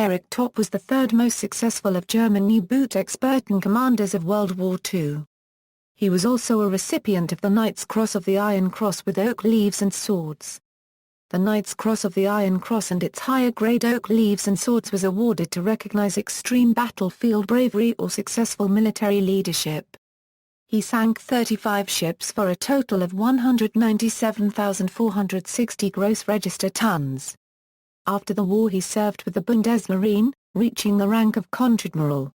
Erich Topp was the third most successful of German U-Boot Experten commanders of World War II. He was also a recipient of the Knight's Cross of the Iron Cross with oak leaves and swords. The Knight's Cross of the Iron Cross and its higher-grade oak leaves and swords was awarded to recognize extreme battlefield bravery or successful military leadership. He sank 35 ships for a total of 197,460 gross register tons. After the war he served with the Bundesmarine, reaching the rank of Konteradmiral.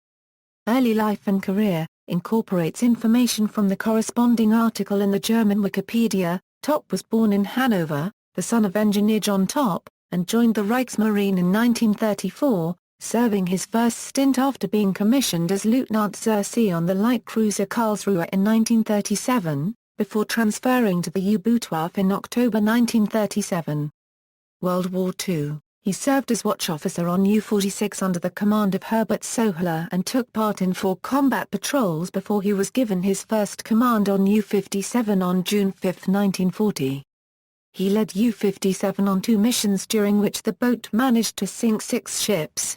Early life and career incorporates information from the corresponding article in the German Wikipedia. Topp was born in Hanover, the son of engineer John Topp, and joined the Reichsmarine in 1934, serving his first stint after being commissioned as Lieutenant zur See on the light cruiser Karlsruhe in 1937, before transferring to the U-Bootwaffe in October 1937. World War II, he served as watch officer on U-46 under the command of Herbert Sohler and took part in 4 combat patrols before he was given his first command on U-57 on June 5, 1940. He led U-57 on 2 missions during which the boat managed to sink 6 ships.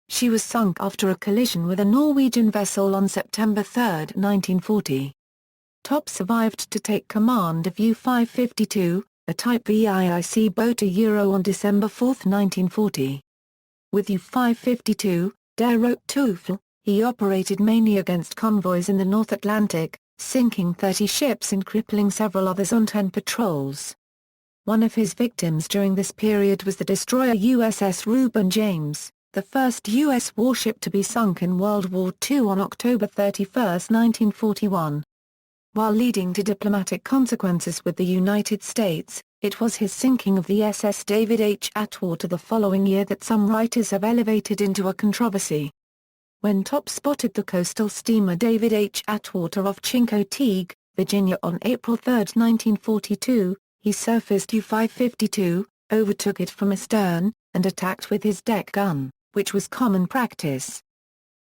She was sunk after a collision with a Norwegian vessel on September 3, 1940. Topp survived to take command of U-552, a Type VIIC boat on December 4, 1940. With U-552, Der Rote he operated mainly against convoys in the North Atlantic, sinking 30 ships and crippling several others on 10 patrols. One of his victims during this period was the destroyer USS Reuben James, the first U.S. warship to be sunk in World War II on October 31, 1941. While leading to diplomatic consequences with the United States, it was his sinking of the SS David H. Atwater the following year that some writers have elevated into a controversy. When Topp spotted the coastal steamer David H. Atwater off Chincoteague, Virginia on April 3, 1942, he surfaced U-552, overtook it from astern, and attacked with his deck gun, which was common practice.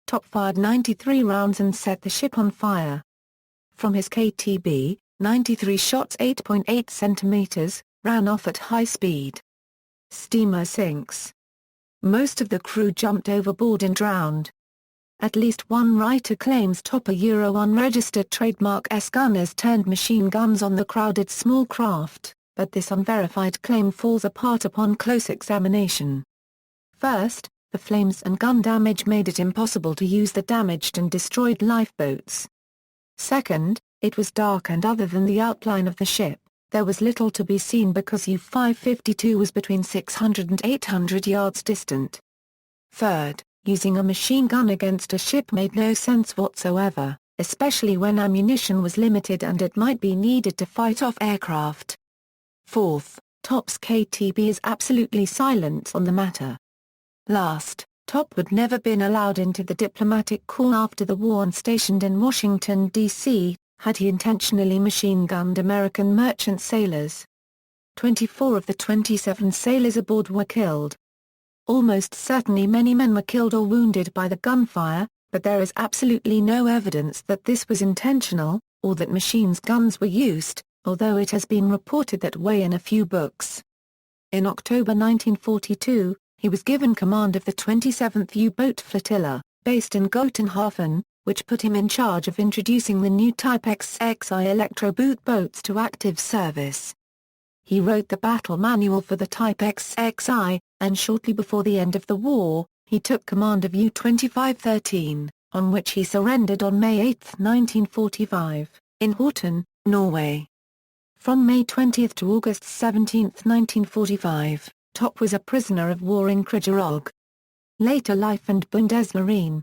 Topp fired 93 rounds and set the ship on fire. From his KTB, 93 shots 8.8 centimeters, ran off at high speed. Steamer sinks. Most of the crew jumped overboard and drowned. At least one writer claims Topp unregistered trademark S-gunners turned machine guns on the crowded small craft, but this unverified claim falls apart upon close examination. First, the flames and gun damage made it impossible to use the damaged and destroyed lifeboats. Second, it was dark and other than the outline of the ship, there was little to be seen because U-552 was between 600 and 800 yards distant. Third, using a machine gun against a ship made no sense whatsoever, especially when ammunition was limited and it might be needed to fight off aircraft. Fourth, Topp's KTB is absolutely silent on the matter. Last, Topp would never been allowed into the diplomatic corps after the war and stationed in Washington, D.C., had he intentionally machine-gunned American merchant sailors. 24 of the 27 sailors aboard were killed. Almost certainly many men were killed or wounded by the gunfire, but there is absolutely no evidence that this was intentional, or that machine guns were used, although it has been reported that way in a few books. In October 1942, he was given command of the 27th U-Boat Flotilla, based in Gotenhafen, which put him in charge of introducing the new Type XXI electro-boot boats to active service. He wrote the battle manual for the Type XXI, and shortly before the end of the war, he took command of U-2513, on which he surrendered on May 8, 1945, in Horten, Norway. From May 20 to August 17, 1945, Topp was a prisoner of war in Krigerog. Later life and Bundesmarine.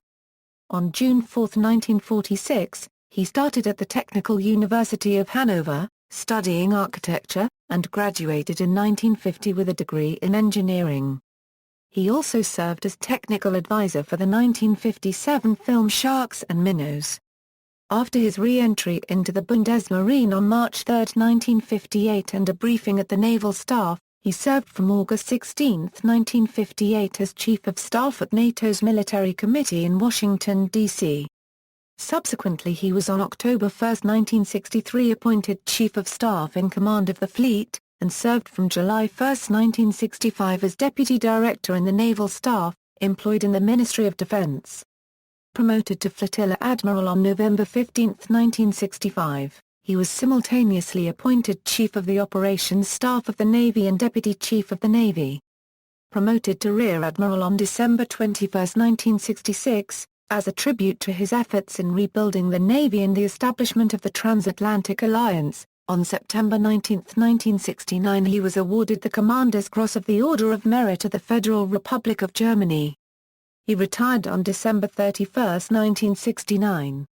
On June 4, 1946, he started at the Technical University of Hanover, studying architecture, and graduated in 1950 with a degree in engineering. He also served as technical advisor for the 1957 film Sharks and Minnows. After his re-entry into the Bundesmarine on March 3, 1958 and a briefing at the Naval Staff, he served from August 16, 1958 as Chief of Staff at NATO's Military Committee in Washington, D.C. Subsequently he was on October 1, 1963 appointed Chief of Staff in command of the fleet, and served from July 1, 1965 as Deputy Director in the Naval Staff, employed in the Ministry of Defense. Promoted to Flotilla Admiral on November 15, 1965, he was simultaneously appointed Chief of the Operations Staff of the Navy and Deputy Chief of the Navy. Promoted to Rear Admiral on December 21, 1966, as a tribute to his efforts in rebuilding the Navy and the establishment of the Transatlantic Alliance. On September 19, 1969 he was awarded the Commander's Cross of the Order of Merit of the Federal Republic of Germany. He retired on December 31, 1969.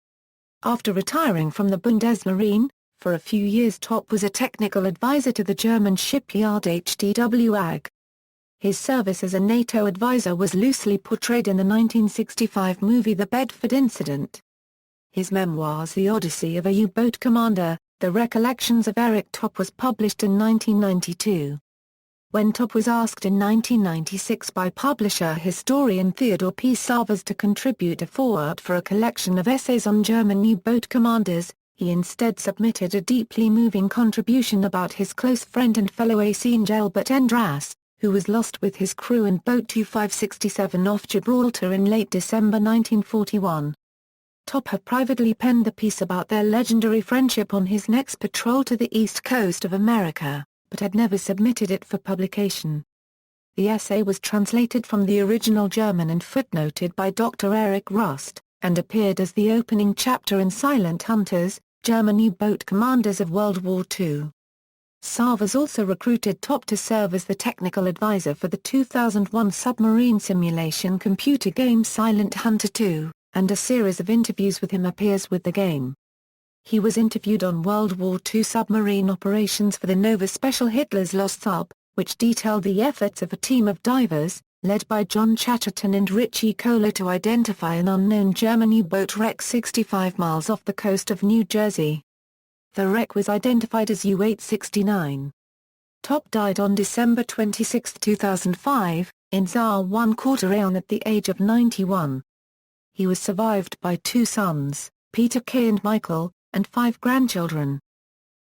After retiring from the Bundesmarine, for a few years Topp was a technical advisor to the German shipyard HDW AG. His service as a NATO advisor was loosely portrayed in the 1965 movie The Bedford Incident. His memoirs The Odyssey of a U-Boat Commander, The Recollections of Erich Topp was published in 1992. When Topp was asked in 1996 by publisher-historian Theodore P. Savers to contribute a foreword for a collection of essays on German U-boat commanders, he instead submitted a deeply moving contribution about his close friend and fellow ace Engelbert Endras, who was lost with his crew in Boat 2567 off Gibraltar in late December 1941. Topp had privately penned the piece about their legendary friendship on his next patrol to the east coast of America, but had never submitted it for publication. The essay was translated from the original German and footnoted by Dr. Erich Rust, and appeared as the opening chapter in Silent Hunters, German U-Boat Commanders of World War II. Savers also recruited Topp to serve as the technical advisor for the 2001 submarine simulation computer game Silent Hunter 2. And a series of interviews with him appears with the game. He was interviewed on World War II submarine operations for the Nova Special Hitler's Lost Sub, which detailed the efforts of a team of divers, led by John Chatterton and Richie Kohler to identify an unknown German U-boat wreck 65 miles off the coast of New Jersey. The wreck was identified as U-869. Topp died on December 26, 2005, in Saar-1 Konteradmiral at the age of 91. He was survived by 2 sons, Peter K. and Michael, and 5 grandchildren.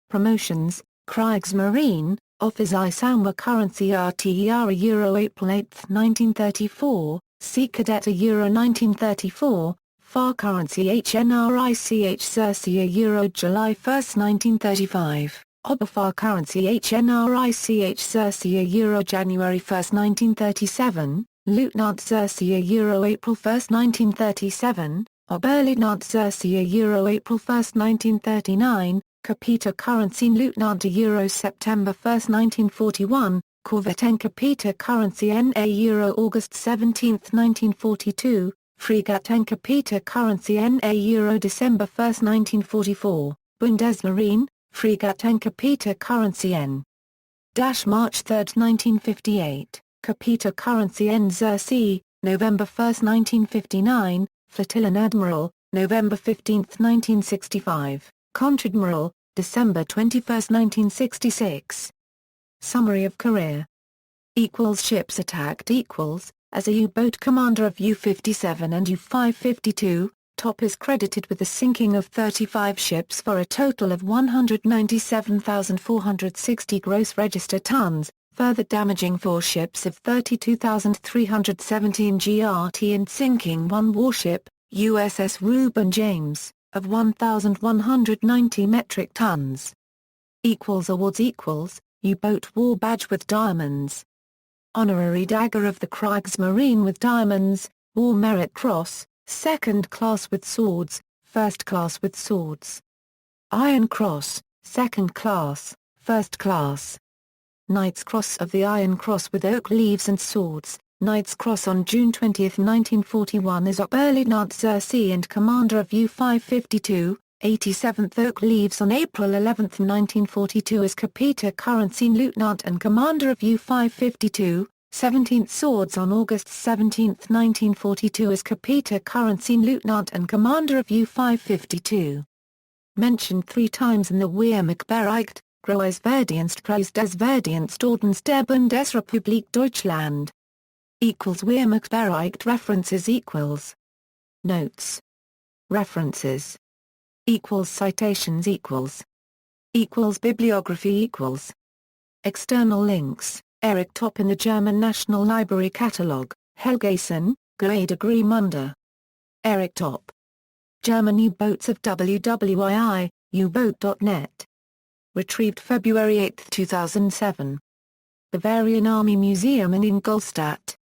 Promotions: Kriegsmarine, Officer Samba Currency RTER Euro April 8, 1934, Sea Cadet Euro 1934, FAR Currency HNRICH Cercia Euro July 1, 1935, Oberfar Currency HNRICH Cercia Euro January 1, 1937, Lieutenant Cercia Euro April 1, 1937, Oberleutnant Cercia Euro April 1, 1939, Capita Currency Lieutenant Euro September 1, 1941, Corvettenka Peter Currency NA Euro August 17, 1942, Fregattenka Peter Currency NA Euro December 1, 1944, Bundesmarine, Fregattenka Peter Currency N. March 3, 1958. Capita Currency N. Zersee, November 1, 1959, Flotilla Admiral, November 15, 1965, Konteradmiral, December 21, 1966. Summary of career. Ships attacked as a U-boat commander of U-57 and U-552, Topp is credited with the sinking of 35 ships for a total of 197,460 gross register tons, further damaging 4 ships of 32,317 GRT and sinking 1 warship, USS Reuben James, of 1,190 metric tons. Awards U-Boat War Badge with Diamonds. Honorary Dagger of the Kriegsmarine with Diamonds, War Merit Cross, 2nd Class with Swords, 1st Class with Swords. Iron Cross, 2nd Class, 1st Class. Knight's Cross of the Iron Cross with Oak Leaves and Swords, Knight's Cross on June 20, 1941 as Oberleutnant Zersee and Commander of U-552, 87th Oak Leaves on April 11, 1942 as Capita Currency Lieutenant and Commander of U-552, 17th Swords on August 17, 1942 as Capita Currency Lieutenant and Commander of U-552. Mentioned 3 times in the Wehrmachtbericht, Großes Verdienstpreis des Verdienstordens der Bundesrepublik Deutschland. Wehrmachtbericht references Notes. References. Citations Bibliography External links, Erich Topp in the German National Library Catalogue. Helgason, Grade Munder. Erich Topp. German U-Boats of WWII, U-Boat.net. Retrieved February 8, 2007. Bavarian Army Museum in Ingolstadt.